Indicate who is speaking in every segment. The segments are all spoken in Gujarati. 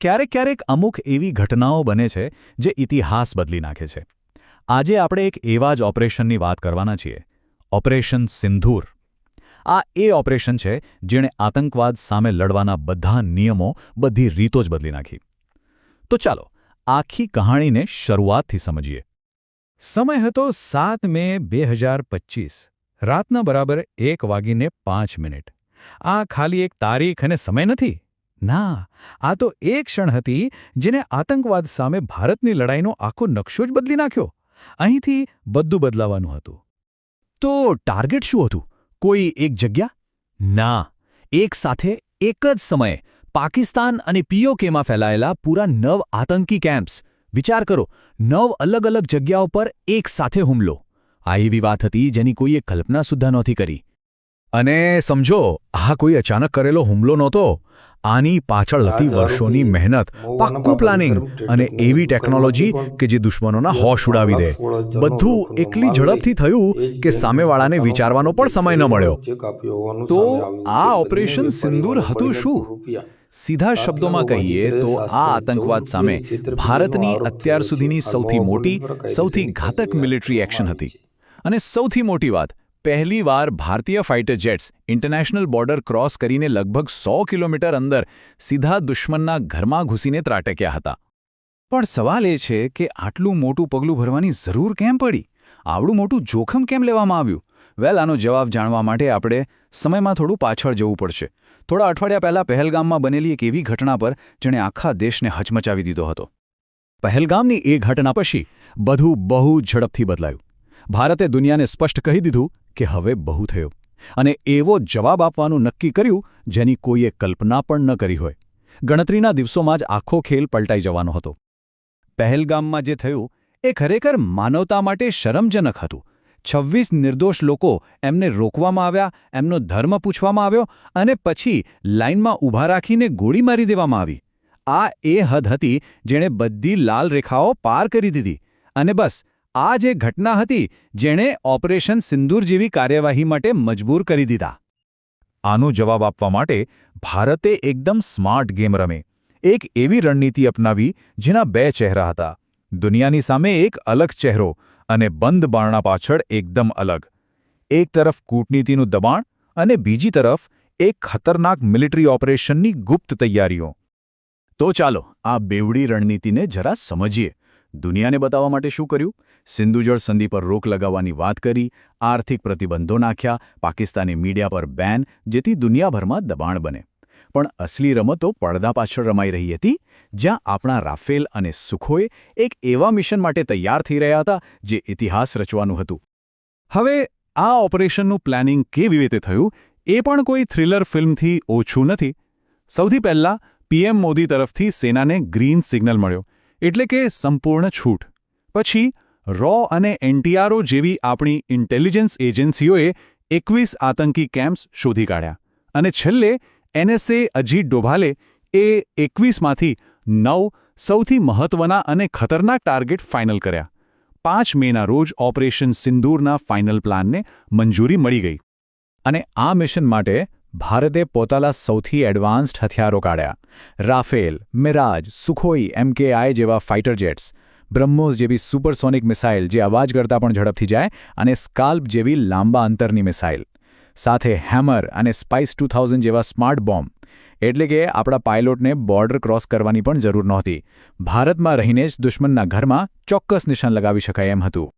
Speaker 1: ક્યારેક અમુક એવી ઘટનાઓ બને છે જે ઇતિહાસ બદલી નાખે છે. આજે આપણે એક એવા જ ઓપરેશનની વાત કરવાના છીએ. ઓપરેશન સિંદૂર. આ એ ઓપરેશન છે જેણે આતંકવાદ સામે લડવાના બધા નિયમો, બધી રીતો જ બદલી નાખી. તો ચાલો આખી કહાણીને શરૂઆતથી સમજીએ.
Speaker 2: સમય હતો 7 મે 2025, રાતના બરાબર 1:05. આ ખાલી એક તારીખ અને સમય નથી. ના, આ તો એ ક્ષણ હતી જેને આતંકવાદ સામે ભારતની લડાઈનો આખો નકશો જ બદલી નાખ્યો. અહીંથી બધું બદલાવાનું હતું.
Speaker 1: તો ટાર્ગેટ શું હતું? કોઈ એક જગ્યા? ના, એક સાથે એક જ સમયે પાકિસ્તાન અને પીઓકેમાં ફેલાયેલા પૂરા 9 આતંકી કેમ્પ્સ. વિચાર કરો, 9 અલગ અલગ જગ્યાઓ પર એક સાથે હુમલો. આ એવી વાત હતી જેની કોઈએ કલ્પના સુદ્ધા નહોતી કરી. અને સમજો, આ કોઈ અચાનક કરેલો હુમલો નહોતો. આની પાછળ હતી વર્ષોની મહેનત, પાક્કું પ્લાનિંગ અને એવી ટેકનોલોજી કે જે દુશ્મનોના હોશ ઉડાવી દે. બધું એટલી ઝડપથી થયું કે સામેવાળાને વિચારવાનો પણ સમય ન મળ્યો. તો આ ઓપરેશન સિંદૂર હતું શું? સીધા શબ્દોમાં કહીએ તો આ આતંકવાદ સામે ભારતની અત્યાર સુધીની સૌથી મોટી, સૌથી ઘાતક મિલિટરી એક્શન હતી. અને સૌથી મોટી વાત, પહેલીવાર ભારતીય fighter jets international border cross કરીને લગભગ 100 કિલોમીટર અંદર સીધા દુશ્મનના ઘરમાં ઘૂસીને ત્રાટક્યા હતા.
Speaker 2: પણ સવાલ એ છે કે આટલું મોટું પગલું ભરવાની જરૂર કેમ પડી? આવડું મોટું જોખમ કેમ લેવામાં આવ્યું? આનો જવાબ જાણવા માટે આપણે સમયમાં થોડું પાછળ જવું પડશે. થોડા અઠવાડિયા પહેલાં પહેલગામમાં બનેલી એક એવી ઘટના પર જેણે આખા દેશને હચમચાવી દીધો હતો.
Speaker 1: પહેલગામની એ ઘટના પછી બધું બહુ ઝડપથી બદલાયું. ભારતે દુનિયાને સ્પષ્ટ કહી દીધું કે હવે બહુ થયું, અને એવો જવાબ આપવાનું નક્કી કર્યું જેની કોઈએ કલ્પના પણ ન કરી હોય. ગણતરીના દિવસોમાં જ આખો ખેલ પલટાઈ જવાનો હતો. પહેલગામમાં જે થયું એ ખરેખર માનવતા માટે શરમજનક હતું. 26 નિર્દોષ લોકો, એમને રોકવામાં આવ્યા, એમનો ધર્મ પૂછવામાં આવ્યો અને પછી લાઇનમાં ઊભા રાખીને ગોળી મારી દેવામાં આવી. આ એ હદ હતી જેણે બધી લાલ રેખાઓ પાર કરી દીધી. અને બસ આ જે ઘટના હતી જેણે ઓપરેશન સિંદૂર જેવી કાર્યવાહી માટે મજબૂર કરી દીધા. આનો જવાબ આપવા માટે ભારતે એકદમ સ્માર્ટ ગેમ રમે. એક એવી રણનીતિ અપનાવી જેના 2 ચહેરા હતા. દુનિયાની સામે એક અલગ ચહેરો અને બંધ બારણા પાછળ એકદમ અલગ. એક તરફ કૂટનીતિનું દબાણ અને બીજી તરફ એક ખતરનાક મિલિટરી ઓપરેશનની ગુપ્ત તૈયારીઓ. તો ચાલો આ બેવડી રણનીતિને જરા સમજીએ. દુનિયાને બતાવવા માટે શું કર્યું? સિંધુ જળ સંધિ પર રોક લગાવવાની વાત કરી, આર્થિક પ્રતિબંધો નાખ્યા, પાકિસ્તાની મીડિયા પર બેન, જેથી દુનિયાભરમાં દબાણ બને. પણ અસલી રમતો પડદા પાછળ રમાઈ રહી હતી, જ્યાં આપણા રાફેલ અને સુખોઈ એક એવા મિશન માટે તૈયાર થઈ રહ્યા હતા જે ઇતિહાસ રચવાનું હતું. હવે આ ઓપરેશનનું પ્લાનિંગ કેવી રીતે થયું એ પણ કોઈ થ્રિલર ફિલ્મથી ઓછું નથી. સૌથી પહેલાં પીએમ મોદી તરફથી સેનાને ગ્રીન સિગ્નલ મળ્યો, એટલે કે સંપૂર્ણ છૂટ. પછી રો અને એનટીઆરઓ જેવી આપણી ઇન્ટેલિજન્સ એજન્સીઓએ 21 આતંકી કેમ્પ્સ શોધી કાઢ્યા. અને છેલ્લે એનએસએ અજીત ડોભાલે એ 21માંથી 9 સૌથી મહત્વના અને ખતરનાક ટાર્ગેટ ફાઇનલ કર્યા. 5 મેના રોજ ઓપરેશન સિંદૂરના ફાઇનલ પ્લાનને મંજૂરી મળી ગઈ. અને આ મિશન માટે ભારતે પોતાના સૌથી એડવાન્સ્ડ હથિયારો કાઢ્યા. રાફેલ, મિરાજ, સુખોઈ MKI જેવા ફાઇટર જેટ્સ, બ્રહ્મોસ જેવી સુપરસોનિક મિસાઇલ જે અવાજ કરતાં પણ ઝડપથી જાય, અને સ્કાલ્પ જેવી લાંબા અંતરની મિસાઇલ. સાથે હેમર અને સ્પાઇસ 2000 જેવા સ્માર્ટ બોમ્બ. એટલે કે આપણા પાયલોટને બોર્ડર ક્રોસ કરવાની પણ જરૂર નહોતી. ભારતમાં રહીને જ દુશ્મનના ઘરમાં ચોક્કસ નિશાન લગાવી શકાય એમ હતું.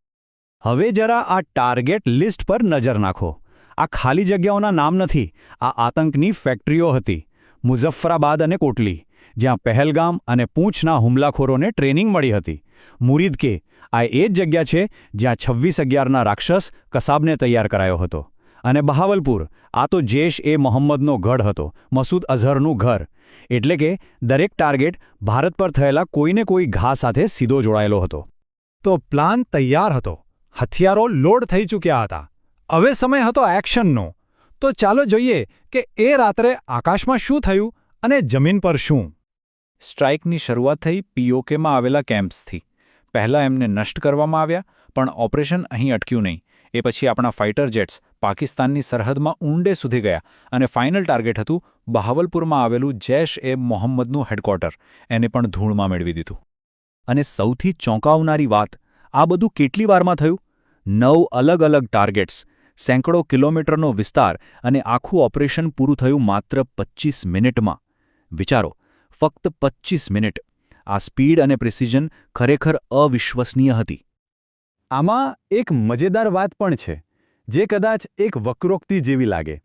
Speaker 1: હવે જરા આ ટાર્ગેટ લિસ્ટ પર નજર નાખો. આ ખાલી જગ્યાઓના નામ નથી. આ આતંકની ફેક્ટરીઓ હતી. મુઝફ્ફરાબાદ અને કોટલી, જ્યાં પહેલગામ અને પૂંછના હુમલાખોરોને ટ્રેનિંગ મળી હતી. મુરીદ કે, આ એ જ જગ્યા છે જ્યાં 26/11ના રાક્ષસ કસાબને તૈયાર કરાયો હતો. અને બહાવલપુર, આ તો જૈશ-એ-મોહમ્મદનો ગઢ હતો, મસૂદ અઝહરનું ઘર. એટલે કે દરેક ટાર્ગેટ ભારત પર થયેલા કોઈને કોઈ ઘા સાથે સીધો જોડાયેલો હતો. તો પ્લાન તૈયાર હતો, હથિયારો લોડ થઈ ચૂક્યા હતા. હવે સમય હતો એક્શનનો. તો ચાલો જોઈએ કે એ રાત્રે આકાશમાં શું થયું અને જમીન પર શું. સ્ટ્રાઇકની શરૂઆત થઈ પીઓકેમાં આવેલા કેમ્પ્સથી. પહેલાં એમને નષ્ટ કરવામાં આવ્યા, પણ ઓપરેશન અહીં અટક્યું નહીં. એ પછી આપણા ફાઇટર જેટ્સ પાકિસ્તાનની સરહદમાં ઊંડે સુધી ગયા અને ફાઇનલ ટાર્ગેટ હતું બહાવલપુરમાં આવેલું જૈશ-એ-મોહમ્મદનું હેડક્વાર્ટર, એને પણ ધૂળમાં મેળવી દીધું. અને સૌથી ચોંકાવનારી વાત, આ બધું કેટલી વારમાં થયું? 9 અલગ અલગ ટાર્ગેટ્સ, સેંકડો કિલોમીટરનો વિસ્તાર અને આખું ઓપરેશન પૂરું થયું માત્ર 25 મિનિટમાં. વિચારો, ફક્ત 25 મિનિટ. આ સ્પીડ અને પ્રિસિઝન ખરેખર અવિશ્વસનીય હતી.
Speaker 3: આમાં એક મજેદાર વાત પણ છે, જે કદાચ એક વક્રોક્તિ જેવી લાગે.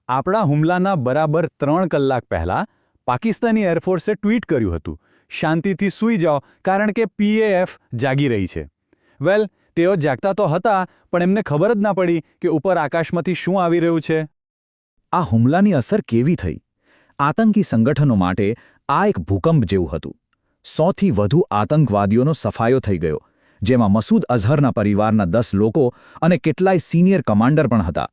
Speaker 3: આપણા હુમલાના બરાબર 3 કલાક પહેલાં પાકિસ્તાની એરફોર્સે ટ્વીટ કર્યું હતું, શાંતિથી સૂઈ જાઓ કારણ કે PAF જાગી રહી છે. વેલ, તેઓ જાગતા તો હતા, પણ એમને ખબર જ ના પડી કે ઉપર આકાશમાંથી શું આવી રહ્યું છે.
Speaker 1: આ હુમલાની અસર કેવી થઈ? આતંકી સંગઠનો માટે આ એક ભૂકંપ જેવું હતું. 100થી વધુ આતંકવાદીઓનો સફાયો થઈ ગયો, જેમાં મસૂદ અઝહરના પરિવારના 10 લોકો અને કેટલાય સિનિયર કમાન્ડર પણ હતા.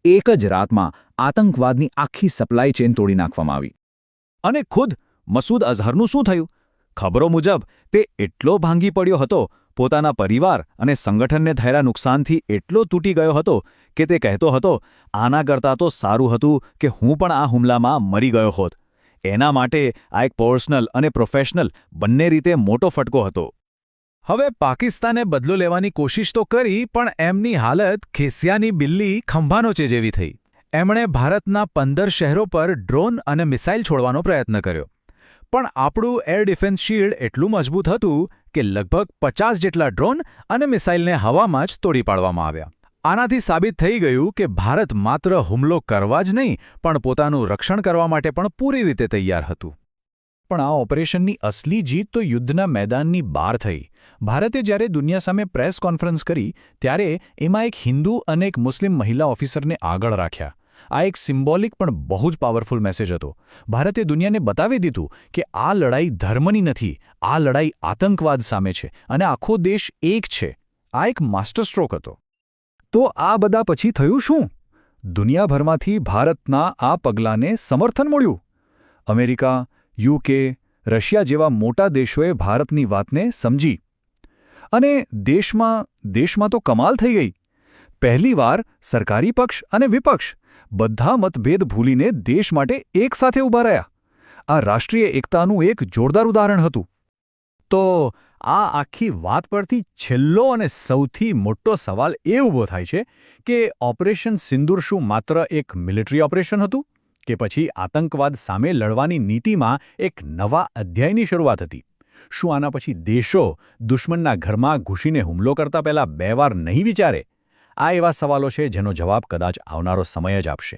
Speaker 1: એક જ રાતમાં આતંકવાદની આખી સપ્લાય ચેન તોડી નાખવામાં આવી. અને ખુદ મસૂદ અઝહરનું શું થયું? ખબરો મુજબ તે એટલો ભાંગી પડ્યો હતો, પોતાના પરિવાર અને સંગઠનને થયેલા નુકસાનથી એટલો તૂટી ગયો હતો કે તે કહેતો હતો, આના કરતાં તો સારું હતું કે હું પણ આ હુમલામાં મરી ગયો હોત. એના માટે આ એક પર્સનલ અને પ્રોફેશનલ બંને રીતે મોટો ફટકો હતો.
Speaker 2: હવે પાકિસ્તાને બદલો લેવાની કોશિશ તો કરી, પણ એમની હાલત ખેસિયાની બિલ્લી ખંભાનોચે જેવી થઈ. એમણે ભારતના 15 શહેરો પર ડ્રોન અને મિસાઇલ છોડવાનો પ્રયત્ન કર્યો. પણ આપણું એર ડિફેન્સ શિલ્ડ એટલું મજબૂત હતું કે લગભગ 50 જેટલા ડ્રોન અને મિસાઇલને હવામાં જ તોડી પાડવામાં આવ્યા. આનાથી સાબિત થઈ ગયું કે ભારત માત્ર હુમલો કરવા જ નહીં, પણ પોતાનું રક્ષણ કરવા માટે પણ પૂરી રીતે તૈયાર હતું.
Speaker 1: પણ આ ઓપરેશનની અસલી જીત તો યુદ્ધના મેદાનની બહાર થઈ. ભારતે જ્યારે દુનિયા સામે પ્રેસ કોન્ફરન્સ કરી, ત્યારે એમાં એક હિન્દુ અને એક મુસ્લિમ મહિલા ઓફિસરને આગળ રાખ્યા. આ એક સિમ્બોલિક પણ બહુ જ પાવરફુલ મેસેજ હતો. ભારતે દુનિયાને બતાવી દીધું કે આ લડાઈ ધર્મની નથી, આ લડાઈ આતંકવાદ સામે છે અને આખો દેશ એક છે. આ એક માસ્ટર સ્ટ્રોક હતો. તો આ બધા પછી થયું શું? દુનિયાભરમાંથી ભારતના આ પગલાંને સમર્થન મળ્યું. અમેરિકા, UK, રશિયા જેવા મોટા દેશોએ ભારતની વાતને સમજી. અને દેશમાં તો કમાલ થઈ ગઈ. પહેલીવાર સરકારી પક્ષ અને વિપક્ષ બધા મતભેદ ભૂલીને દેશ માટે એક સાથે ઊભા રહ્યા. આ રાષ્ટ્રીય એકતાનું એક જોરદાર ઉદાહરણ હતું.
Speaker 3: તો આ આખી વાત પરથી છેલ્લો અને સૌથી મોટો સવાલ એ ઊભો થાય છે કે ઓપરેશન સિંદૂર શું માત્ર એક મિલિટરી ઓપરેશન હતું, કે પછી આતંકવાદ સામે લડવાની નીતિમાં એક નવા અધ્યાયની શરૂઆત હતી? શું આના પછી દેશો દુશ્મનના ઘરમાં ઘૂસીને હુમલો કરતા પહેલા 2 વાર નહીં વિચારે? આ એવા સવાલો છે જેનો જવાબ કદાચ આવનારો સમય જ આપશે.